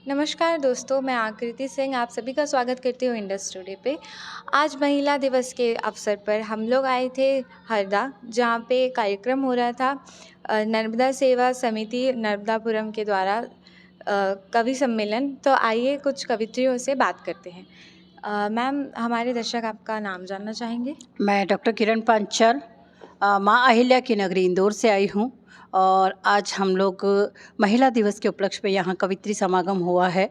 नमस्कार दोस्तों, मैं आकृति सिंह आप सभी का स्वागत करती हूँ इंडस टुडे पे। आज महिला दिवस के अवसर पर हम लोग आए थे हरदा, जहाँ पे कार्यक्रम हो रहा था नर्मदा सेवा समिति नर्मदापुरम के द्वारा कवि सम्मेलन। तो आइए कुछ कवित्रियों से बात करते हैं। मैम, हमारे दर्शक आपका नाम जानना चाहेंगे? मैं डॉक्टर किरण पांचाल माँ अहिल्या की नगरी इंदौर से आई हूँ और आज हम लोग महिला दिवस के उपलक्ष्य पे यहाँ कवित्री समागम हुआ है।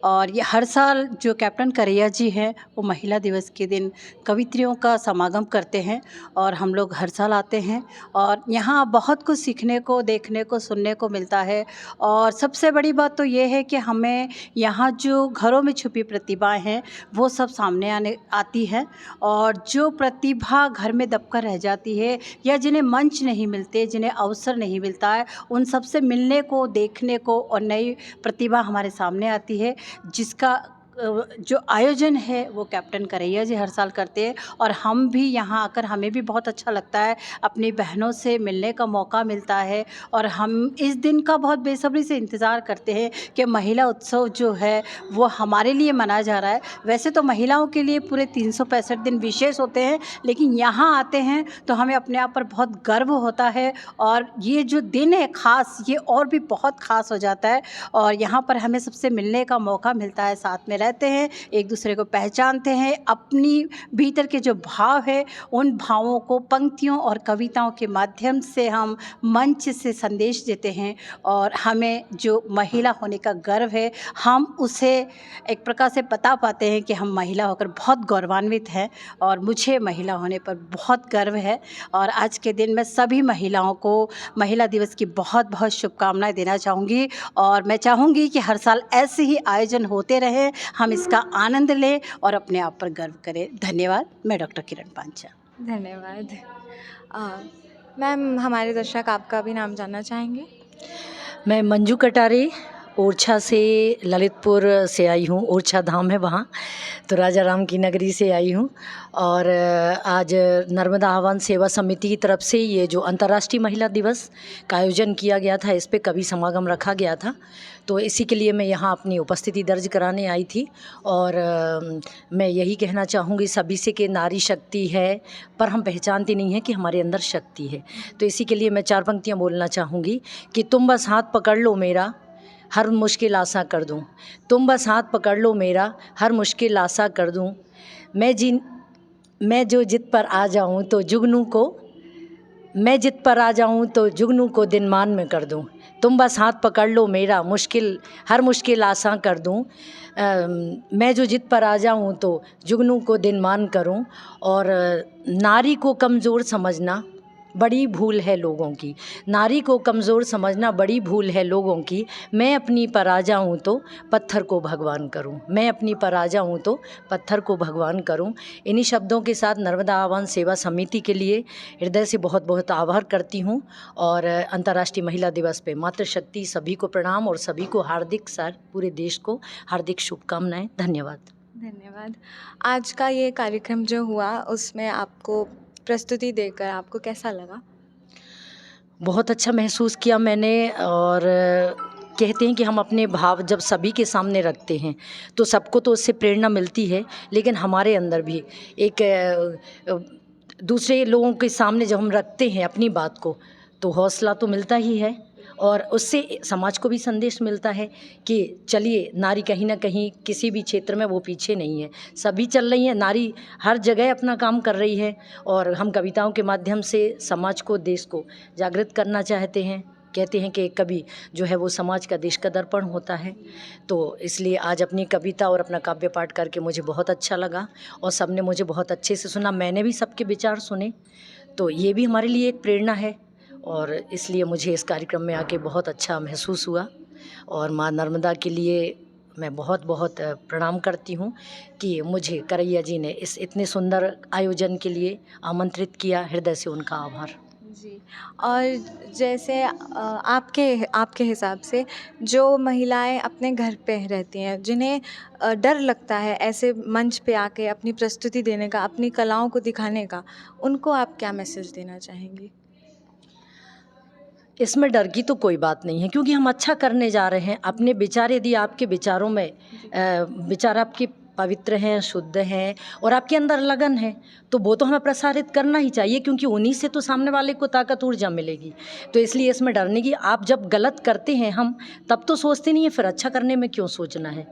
और ये हर साल जो कैप्टन करैया जी हैं वो महिला दिवस के दिन कवित्रियों का समागम करते हैं और हम लोग हर साल आते हैं और यहाँ बहुत कुछ सीखने को, देखने को, सुनने को मिलता है। और सबसे बड़ी बात तो ये है कि हमें यहाँ जो घरों में छुपी प्रतिभाएं हैं वो सब सामने आने आती हैं। और जो प्रतिभा घर में दबकर रह जाती है या जिन्हें मंच नहीं मिलते, जिन्हें अवसर नहीं मिलता है, उन सब से मिलने को, देखने को और नई प्रतिभा हमारे सामने आती है, जिसका जो आयोजन है वो कैप्टन करैया जी हर साल करते हैं। और हम भी यहाँ आकर हमें भी बहुत अच्छा लगता है, अपनी बहनों से मिलने का मौका मिलता है और हम इस दिन का बहुत बेसब्री से इंतज़ार करते हैं कि महिला उत्सव जो है वो हमारे लिए मनाया जा रहा है। वैसे तो महिलाओं के लिए पूरे 365 दिन विशेष होते हैं, लेकिन यहाँ आते हैं तो हमें अपने आप पर बहुत गर्व होता है और ये जो दिन है ख़ास, ये और भी बहुत ख़ास हो जाता है। और यहाँ पर हमें सबसे मिलने का मौका मिलता है, साथ में रहते हैं, एक दूसरे को पहचानते हैं, अपनी भीतर के जो भाव है उन भावों को पंक्तियों और कविताओं के माध्यम से हम मंच से संदेश देते हैं। और हमें जो महिला होने का गर्व है, हम उसे एक प्रकार से बता पाते हैं कि हम महिला होकर बहुत गौरवान्वित हैं और मुझे महिला होने पर बहुत गर्व है। और आज के दिन मैं सभी महिलाओं को महिला दिवस की बहुत बहुत शुभकामनाएं देना चाहूँगी और मैं चाहूँगी कि हर साल ऐसे ही आयोजन होते रहें, हम इसका आनंद लें और अपने आप पर गर्व करें। धन्यवाद। मैं डॉक्टर किरण पांचाल। धन्यवाद। मैम, हमारे दर्शक आपका भी नाम जानना चाहेंगे? मैं मंजू कटारे ओरछा से, ललितपुर से आई हूँ। ओरछा धाम है वहाँ, तो राजा राम की नगरी से आई हूँ। और आज नर्मदा आह्वान सेवा समिति की तरफ से ये जो अंतर्राष्ट्रीय महिला दिवस का आयोजन किया गया था, इस पे कवि समागम रखा गया था, तो इसी के लिए मैं यहाँ अपनी उपस्थिति दर्ज कराने आई थी। और मैं यही कहना चाहूँगी सभी से कि नारी शक्ति है, पर हम पहचानते नहीं हैं कि हमारे अंदर शक्ति है। तो इसी के लिए मैं 4 पंक्तियाँ बोलना चाहूँगी कि तुम बस हाथ पकड़ लो मेरा, हर मुश्किल आसा कर दूं। तुम बस हाथ पकड़ लो मेरा, हर मुश्किल आसा कर दूं। मैं जो जिद पर आ जाऊं तो जुगनू को, मैं जिद पर आ जाऊं तो जुगनू को दिनमान में कर दूं। तुम बस हाथ पकड़ लो मेरा, हर मुश्किल आसा कर दूं। मैं जो जिद पर आ जाऊं तो जुगनू को दिनमान करूं। और नारी को कमज़ोर समझना बड़ी भूल है लोगों की, नारी को कमज़ोर समझना बड़ी भूल है लोगों की। मैं अपनी पर आ जाऊँ तो पत्थर को भगवान करूँ, मैं अपनी पर आ जाऊँ तो पत्थर को भगवान करूँ। इन्हीं शब्दों के साथ नर्मदा आह्वान सेवा समिति के लिए हृदय से बहुत बहुत आभार करती हूँ। और अंतर्राष्ट्रीय महिला दिवस पे मातृशक्ति सभी को प्रणाम और सभी को हार्दिक पूरे देश को हार्दिक शुभकामनाएं। धन्यवाद। धन्यवाद। आज का ये कार्यक्रम जो हुआ उसमें आपको प्रस्तुति देकर आपको कैसा लगा? बहुत अच्छा महसूस किया मैंने। और कहते हैं कि हम अपने भाव जब सभी के सामने रखते हैं तो सबको तो उससे प्रेरणा मिलती है, लेकिन हमारे अंदर भी एक दूसरे लोगों के सामने जब हम रखते हैं अपनी बात को, तो हौसला तो मिलता ही है और उससे समाज को भी संदेश मिलता है कि चलिए, नारी कहीं ना कहीं किसी भी क्षेत्र में वो पीछे नहीं है, सभी चल रही हैं, नारी हर जगह अपना काम कर रही है। और हम कविताओं के माध्यम से समाज को, देश को जागृत करना चाहते हैं। कहते हैं कि कवि जो है वो समाज का, देश का दर्पण होता है। तो इसलिए आज अपनी कविता और अपना काव्य पाठ करके मुझे बहुत अच्छा लगा और सबने मुझे बहुत अच्छे से सुना, मैंने भी सबके विचार सुने, तो ये भी हमारे लिए एक प्रेरणा है। और इसलिए मुझे इस कार्यक्रम में आके बहुत अच्छा महसूस हुआ और माँ नर्मदा के लिए मैं बहुत बहुत प्रणाम करती हूँ कि मुझे करैया जी ने इस इतने सुंदर आयोजन के लिए आमंत्रित किया। हृदय से उनका आभार जी। और जैसे आपके हिसाब से जो महिलाएं अपने घर पे रहती हैं, जिन्हें डर लगता है ऐसे मंच पे आके अपनी प्रस्तुति देने का, अपनी कलाओं को दिखाने का, उनको आप क्या मैसेज देना चाहेंगी? इसमें डर की तो कोई बात नहीं है, क्योंकि हम अच्छा करने जा रहे हैं। अपने विचार, यदि आपके विचारों में विचार आपके पवित्र हैं, शुद्ध हैं और आपके अंदर लगन है, तो वो तो हमें प्रसारित करना ही चाहिए, क्योंकि उन्हीं से तो सामने वाले को ताकत ऊर्जा मिलेगी। तो इसलिए इसमें डरने की, आप जब गलत करते हैं हम तब तो सोचते नहीं है, फिर अच्छा करने में क्यों सोचना है।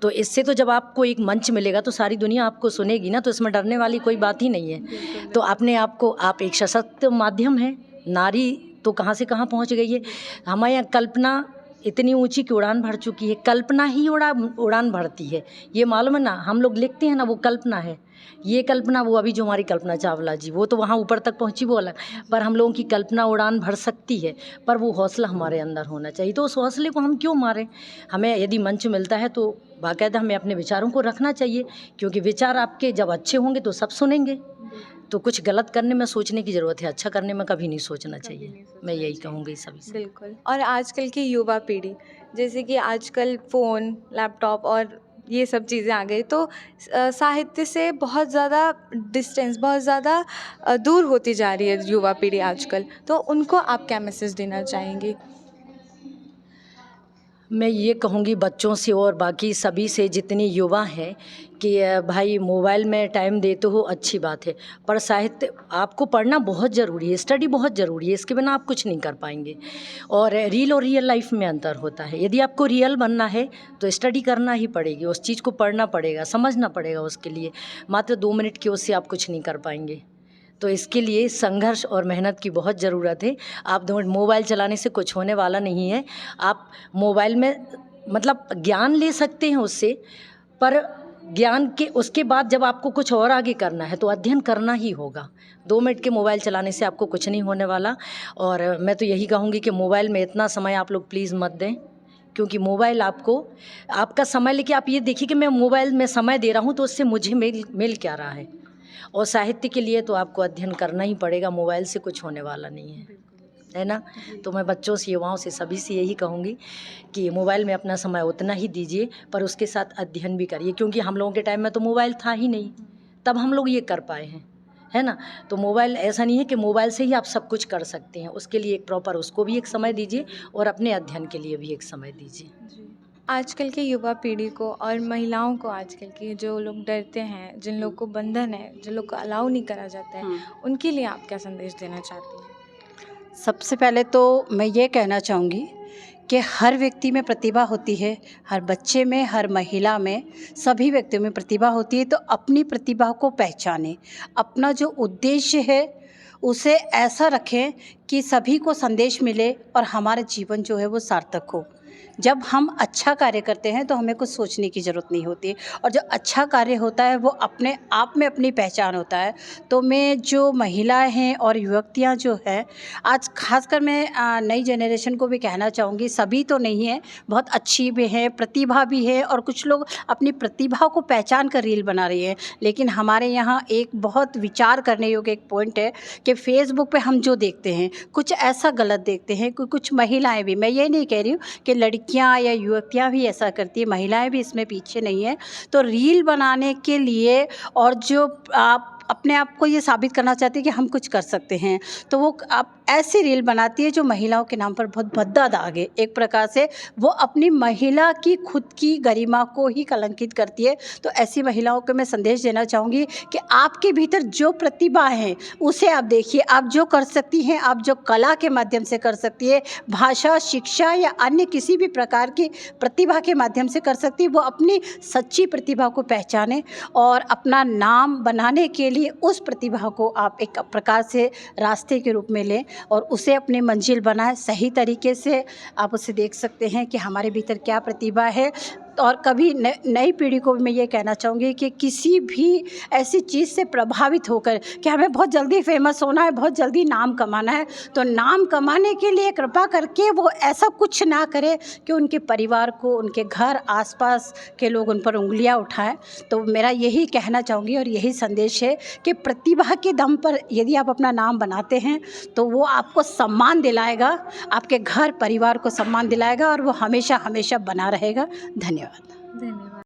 तो इससे तो जब आपको एक मंच मिलेगा तो सारी दुनिया आपको सुनेगी ना, तो इसमें डरने वाली कोई बात ही नहीं है। तो अपने आप को, आप एक सशक्त माध्यम है, नारी तो कहाँ से कहाँ पहुँच गई है। हमारे यहाँ कल्पना इतनी ऊंची की उड़ान भर चुकी है, कल्पना ही उड़ान भरती है, ये मालूम है ना। हम लोग लिखते हैं ना, वो कल्पना है, ये कल्पना, वो अभी जो हमारी कल्पना चावला जी, वो तो वहाँ ऊपर तक पहुँची, वो अलग। पर हम लोगों की कल्पना उड़ान भर सकती है, पर वो हौसला हमारे अंदर होना चाहिए। तो उस हौसले को हम क्यों मारें। हमें यदि मंच मिलता है तो बाकायदा हमें अपने विचारों को रखना चाहिए, क्योंकि विचार आपके जब अच्छे होंगे तो सब सुनेंगे। तो कुछ गलत करने में सोचने की ज़रूरत है, अच्छा करने में कभी नहीं सोचना चाहिए। मैं यही कहूँगी सभी से। बिल्कुल। और आजकल की युवा पीढ़ी, जैसे कि आजकल फ़ोन, लैपटॉप और ये सब चीज़ें आ गई, तो साहित्य से बहुत ज़्यादा डिस्टेंस, बहुत ज़्यादा दूर होती जा रही है युवा पीढ़ी आजकल। तो उनको आप क्या मैसेज देना चाहेंगी? मैं ये कहूँगी बच्चों से और बाकी सभी से, जितनी युवा हैं, कि भाई मोबाइल में टाइम देते हो अच्छी बात है, पर साहित्य आपको पढ़ना बहुत ज़रूरी है, स्टडी बहुत ज़रूरी है, इसके बिना आप कुछ नहीं कर पाएंगे। और रील और रियल लाइफ में अंतर होता है। यदि आपको रियल बनना है तो स्टडी करना ही पड़ेगी, उस चीज़ को पढ़ना पड़ेगा, समझना पड़ेगा उसके लिए। मात्र 2 मिनट की उससे आप कुछ नहीं कर पाएंगे। तो इसके लिए संघर्ष और मेहनत की बहुत ज़रूरत है। आप मोबाइल चलाने से कुछ होने वाला नहीं है। आप मोबाइल में मतलब ज्ञान ले सकते हैं उससे, पर ज्ञान के उसके बाद जब आपको कुछ और आगे करना है तो अध्ययन करना ही होगा। 2 मिनट के मोबाइल चलाने से आपको कुछ नहीं होने वाला। और मैं तो यही कहूँगी कि मोबाइल में इतना समय आप लोग प्लीज़ मत दें, क्योंकि मोबाइल आपको आपका समय लेके, आप ये देखिए कि मैं मोबाइल में समय दे रहा हूँ तो उससे मुझे मिल क्या रहा है। और साहित्य के लिए तो आपको अध्ययन करना ही पड़ेगा, मोबाइल से कुछ होने वाला नहीं है ना। तो मैं बच्चों से, युवाओं से, सभी से यही कहूँगी कि मोबाइल में अपना समय उतना ही दीजिए, पर उसके साथ अध्ययन भी करिए, क्योंकि हम लोगों के टाइम में तो मोबाइल था ही नहीं, तब हम लोग ये कर पाए हैं, है ना। तो मोबाइल ऐसा नहीं है कि मोबाइल से ही आप सब कुछ कर सकते हैं, उसके लिए एक प्रॉपर उसको भी एक समय दीजिए और अपने अध्ययन के लिए भी एक समय दीजिए। आजकल की युवा पीढ़ी को और महिलाओं को, आजकल की जो लोग डरते हैं, जिन लोग को बंधन है, जिन लोग को अलाउ नहीं करा जाता है, उनके लिए आप क्या संदेश देना चाहती हैं? सबसे पहले तो मैं ये कहना चाहूँगी कि हर व्यक्ति में प्रतिभा होती है, हर बच्चे में, हर महिला में, सभी व्यक्तियों में प्रतिभा होती है। तो अपनी प्रतिभा को पहचानें, अपना जो उद्देश्य है उसे ऐसा रखें कि सभी को संदेश मिले और हमारा जीवन जो है वो सार्थक हो। जब हम अच्छा कार्य करते हैं तो हमें कुछ सोचने की ज़रूरत नहीं होती, और जो अच्छा कार्य होता है वो अपने आप में अपनी पहचान होता है। तो मैं जो महिलाएं हैं और युवतियां जो हैं, आज खासकर मैं नई जनरेशन को भी कहना चाहूँगी, सभी तो नहीं है, बहुत अच्छी भी है, प्रतिभा भी है, और कुछ लोग अपनी प्रतिभा को पहचान कर रील बना रही है। लेकिन हमारे यहाँ एक बहुत विचार करने योग्य एक पॉइंट है कि फेसबुक पे हम जो देखते हैं कुछ ऐसा गलत देखते हैं। कुछ महिलाएं भी, मैं ये नहीं कह रही हूँ कि लड़कियां या युवतियां भी ऐसा करती है, महिलाएं भी इसमें पीछे नहीं है। तो रील बनाने के लिए, और जो आप अपने आप को ये साबित करना चाहती है कि हम कुछ कर सकते हैं, तो वो आप ऐसी रील बनाती है जो महिलाओं के नाम पर बहुत भद्दा दाग है। एक प्रकार से वो अपनी महिला की खुद की गरिमा को ही कलंकित करती है। तो ऐसी महिलाओं को मैं संदेश देना चाहूँगी कि आपके भीतर जो प्रतिभा है उसे आप देखिए, आप जो कर सकती हैं, आप जो कला के माध्यम से कर सकती है, भाषा, शिक्षा या अन्य किसी भी प्रकार की प्रतिभा के माध्यम से कर सकती है, वो अपनी सच्ची प्रतिभा को पहचाने और अपना नाम बनाने के लिए उस प्रतिभा को आप एक प्रकार से रास्ते के रूप में लें और उसे अपनी मंजिल बनाएं। सही तरीके से आप उसे देख सकते हैं कि हमारे भीतर क्या प्रतिभा है। और कभी नई पीढ़ी को भी मैं ये कहना चाहूँगी कि किसी भी ऐसी चीज़ से प्रभावित होकर कि हमें बहुत जल्दी फेमस होना है, बहुत जल्दी नाम कमाना है, तो नाम कमाने के लिए कृपा करके वो ऐसा कुछ ना करे कि उनके परिवार को, उनके घर आसपास के लोग उन पर उंगलियां उठाएं। तो मेरा यही कहना चाहूँगी और यही संदेश है कि प्रतिभा के दम पर यदि आप अपना नाम बनाते हैं तो वो आपको सम्मान दिलाएगा, आपके घर परिवार को सम्मान दिलाएगा, और वो हमेशा हमेशा बना रहेगा। धन्यवाद। धन्यवाद।